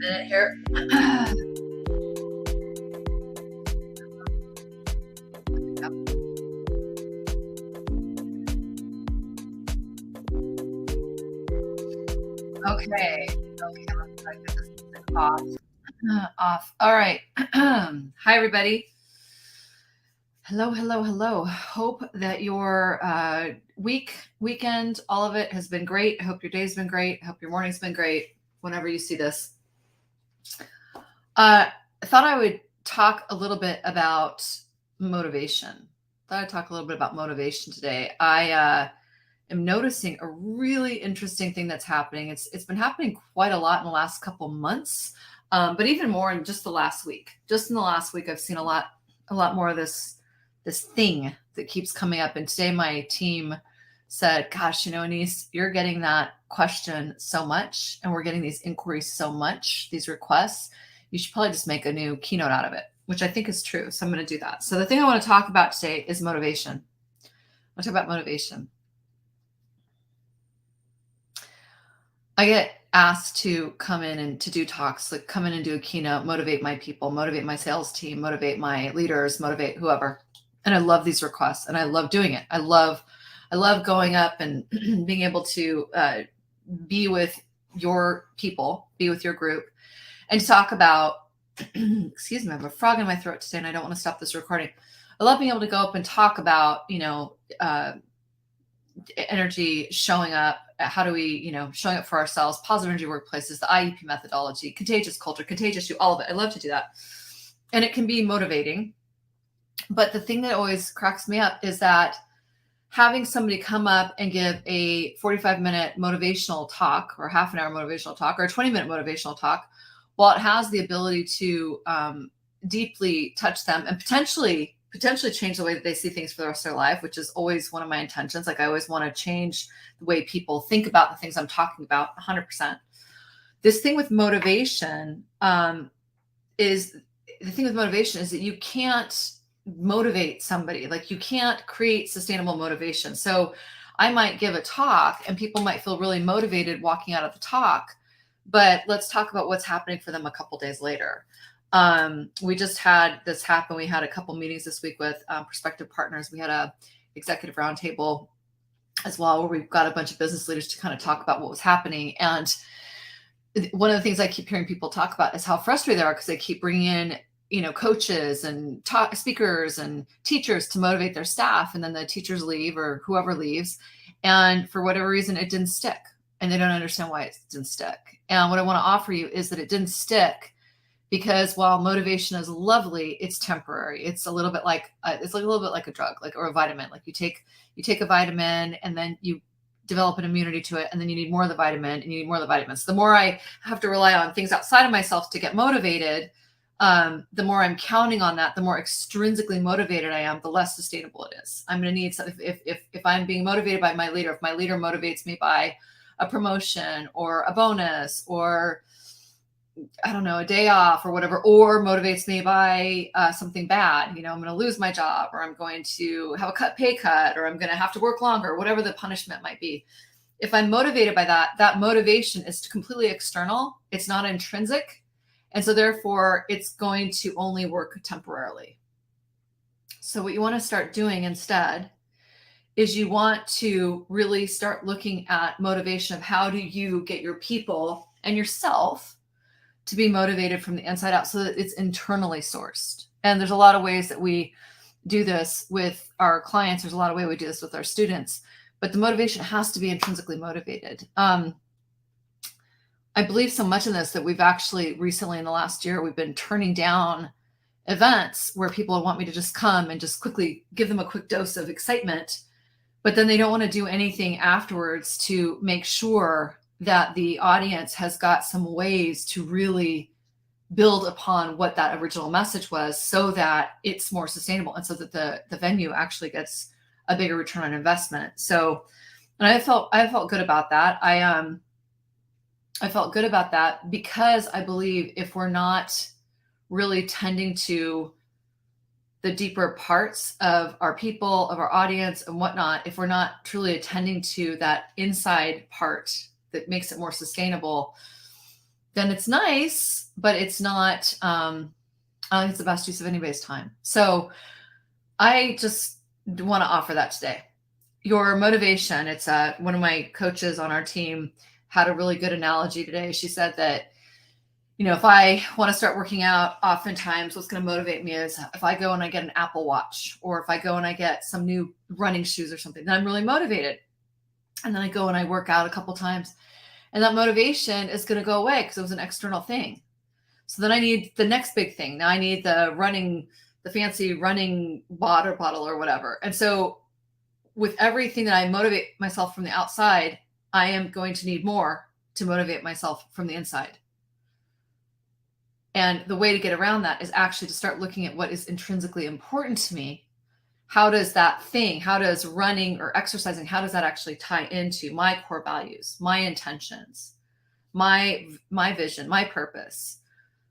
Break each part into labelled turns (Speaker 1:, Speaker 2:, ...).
Speaker 1: Minute here. Okay. Okay. Let's try to get this thing off. Off. All right. Hi, everybody. Hello, hello, hello. Hope that your weekend, all of it has been great. I hope your day's been great. I hope your morning's been great whenever you see this. I thought I would talk a little bit about motivation. Thought I'd talk a little bit about motivation today. I am noticing a really interesting thing that's happening. It's been happening quite a lot in the last couple months, but even more in just the last week. Just in the last week, I've seen a lot more of this thing that keeps coming up. And today, my team said, "Gosh, Anise, you're getting that question so much, and we're getting these inquiries so much, these requests. You should probably just make a new keynote out of it," which I think is true. So I'm going to do that. So the thing I want to talk about today is motivation. I'll talk about motivation. I get asked to come in and to do talks, like come in and do a keynote, motivate my people, motivate my sales team, motivate my leaders, motivate whoever. And I love these requests and I love doing it. I love going up and being able to be with your people, be with your group, and talk about, excuse me, I have a frog in my throat today and I don't want to stop this recording. I love being able to go up and talk about, energy showing up. How do we, showing up for ourselves, positive energy workplaces, the IEP methodology, contagious culture, contagious you, all of it. I love to do that. And it can be motivating. But the thing that always cracks me up is that having somebody come up and give a 45-minute motivational talk or half an hour motivational talk or a 20-minute motivational talk, while it has the ability to deeply touch them and potentially change the way that they see things for the rest of their life, which is always one of my intentions. Like I always want to change the way people think about the things I'm talking about 100%. This thing with motivation is that you can't motivate somebody. Like you can't create sustainable motivation. So I might give a talk and people might feel really motivated walking out of the talk, but let's talk about what's happening for them a couple days later. We just had this happen. We had a couple meetings this week with prospective partners. We had a executive roundtable as well, where we've got a bunch of business leaders to kind of talk about what was happening. And one of the things I keep hearing people talk about is how frustrated they are because they keep bringing in, coaches and speakers and teachers to motivate their staff. And then the teachers leave or whoever leaves. And for whatever reason, it didn't stick. And they don't understand why it didn't stick. And what I want to offer you is that it didn't stick because while motivation is lovely, it's temporary. It's a little bit like a drug, or a vitamin. Like you take a vitamin and then you develop an immunity to it, and then you need more of the vitamin, and you need more of the vitamins. The more I have to rely on things outside of myself to get motivated, the more I'm counting on that, the more extrinsically motivated I am, the less sustainable it is. I'm going to need something. If I'm being motivated by my leader, if my leader motivates me by a promotion or a bonus or I don't know, a day off or whatever, or motivates me by something bad, I'm going to lose my job, or I'm going to have a pay cut, or I'm going to have to work longer, whatever the punishment might be. If I'm motivated by that motivation is completely external. It's not intrinsic. And so therefore it's going to only work temporarily. So what you want to start doing instead is you want to really start looking at motivation of how do you get your people and yourself to be motivated from the inside out so that it's internally sourced. And there's a lot of ways that we do this with our clients. There's a lot of ways we do this with our students, but the motivation has to be intrinsically motivated. I believe so much in this that we've actually recently in the last year, we've been turning down events where people want me to just come and just quickly give them a quick dose of excitement, but then they don't want to do anything afterwards to make sure that the audience has got some ways to really build upon what that original message was so that it's more sustainable and so that the venue actually gets a bigger return on investment. So, and I felt good about that. I felt good about that because I believe if we're not really tending to the deeper parts of our people, of our audience and whatnot, if we're not truly attending to that inside part that makes it more sustainable, then it's nice, but it's not, I don't think it's the best use of anybody's time. So I just want to offer that today. Your motivation, it's one of my coaches on our team had a really good analogy today. She said that, if I want to start working out, oftentimes what's going to motivate me is if I go and I get an Apple Watch, or if I go and I get some new running shoes or something, then I'm really motivated. And then I go and I work out a couple times, and that motivation is going to go away because it was an external thing. So then I need the next big thing. Now I need the fancy running water bottle or whatever. And so with everything that I motivate myself from the outside, I am going to need more to motivate myself from the inside. And the way to get around that is actually to start looking at what is intrinsically important to me. How does running or exercising, how does that actually tie into my core values, my intentions, my vision, my purpose?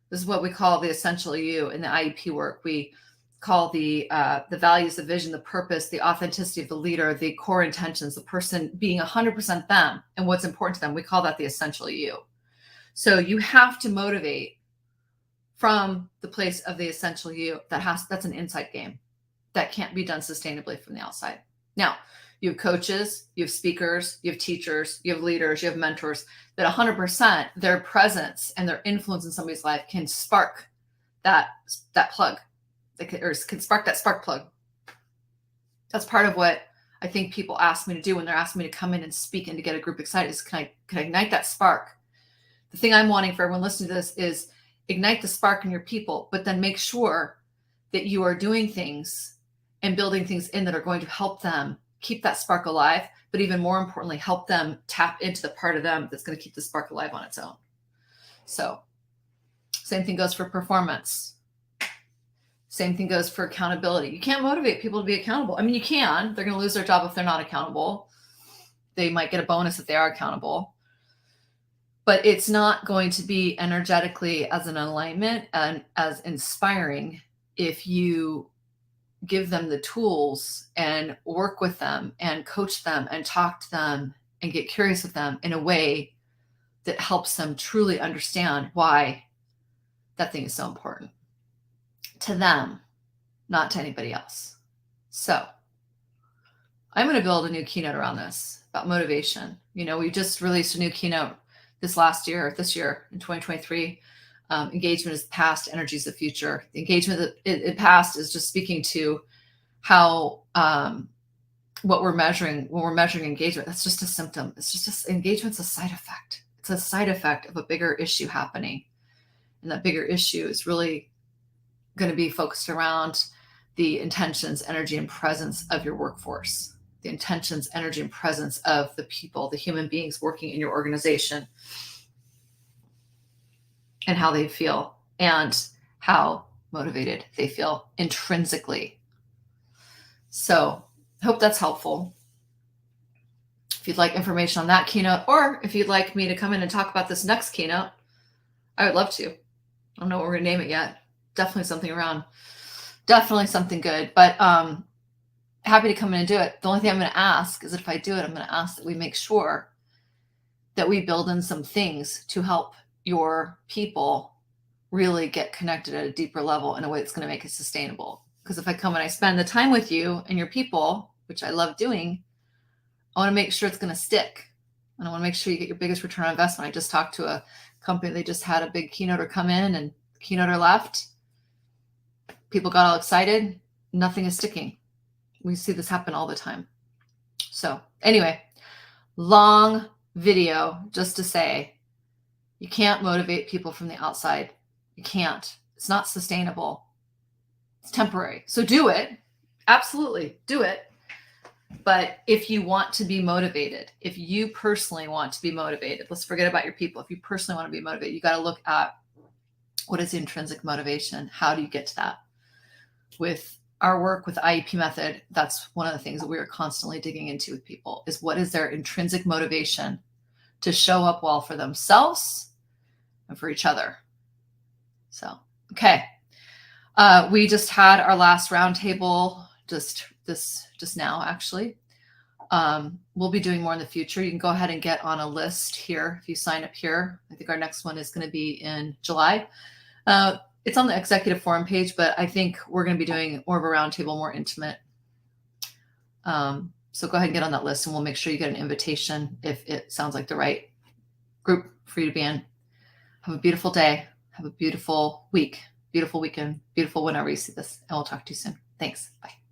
Speaker 1: This is what we call the essential you in the IEP work. We call the values, the vision, the purpose, the authenticity of the leader, the core intentions, the person being 100% them and what's important to them. We call that the essential you. So you have to motivate from the place of the essential you. That's an inside game that can't be done sustainably from the outside. Now, you have coaches, you have speakers, you have teachers, you have leaders, you have mentors that 100% their presence and their influence in somebody's life can spark that plug, or can spark that spark plug. That's part of what I think people ask me to do when they're asking me to come in and speak and to get a group excited is can I ignite that spark? The thing I'm wanting for everyone listening to this is ignite the spark in your people, but then make sure that you are doing things and building things in that are going to help them keep that spark alive, but even more importantly, help them tap into the part of them that's going to keep the spark alive on its own. So same thing goes for performance. Same thing goes for accountability. You can't motivate people to be accountable. I mean, you can. They're going to lose their job if they're not accountable. They might get a bonus if they are accountable. But it's not going to be energetically as an alignment and as inspiring if you give them the tools and work with them and coach them and talk to them and get curious with them in a way that helps them truly understand why that thing is so important to them, not to anybody else. So I'm going to build a new keynote around this about motivation. We just released a new keynote this year in 2023. Engagement is the past, energy is the future. The engagement in past is just speaking to how what we're measuring when we're measuring engagement. That's just a symptom. Engagement's a side effect. It's a side effect of a bigger issue happening, and that bigger issue is really going to be focused around the intentions, energy, and presence of your workforce. The intentions, energy, and presence of the people, the human beings working in your organization, and how they feel and how motivated they feel intrinsically. So I hope that's helpful. If you'd like information on that keynote, or if you'd like me to come in and talk about this next keynote, I would love to. I don't know what we're going to name it yet. Definitely something good, but happy to come in and do it. The only thing I'm going to ask is that if I do it, I'm going to ask that we make sure that we build in some things to help your people really get connected at a deeper level in a way that's going to make it sustainable. Because if I come and I spend the time with you and your people, which I love doing, I want to make sure it's going to stick. And I want to make sure you get your biggest return on investment. I just talked to a company. They just had a big keynoter come in and the keynoter left. People got all excited. Nothing is sticking. We see this happen all the time. So anyway, long video just to say, you can't motivate people from the outside. You can't. It's not sustainable. It's temporary. So do it. Absolutely do it. But if you want to be motivated, if you personally want to be motivated, let's forget about your people. If you personally want to be motivated, you got to look at what is the intrinsic motivation? How do you get to that? With our work with the IEP method, that's one of the things that we are constantly digging into with people is what is their intrinsic motivation to show up well for themselves and for each other. So, okay. We just had our last roundtable just now, actually. We'll be doing more in the future. You can go ahead and get on a list here if you sign up here. I think our next one is going to be in July. It's on the executive forum page, but I think we're going to be doing more of a roundtable, more intimate. So go ahead and get on that list, and we'll make sure you get an invitation if it sounds like the right group for you to be in. Have a beautiful day. Have a beautiful week, beautiful weekend, beautiful whenever you see this, and we'll talk to you soon. Thanks. Bye.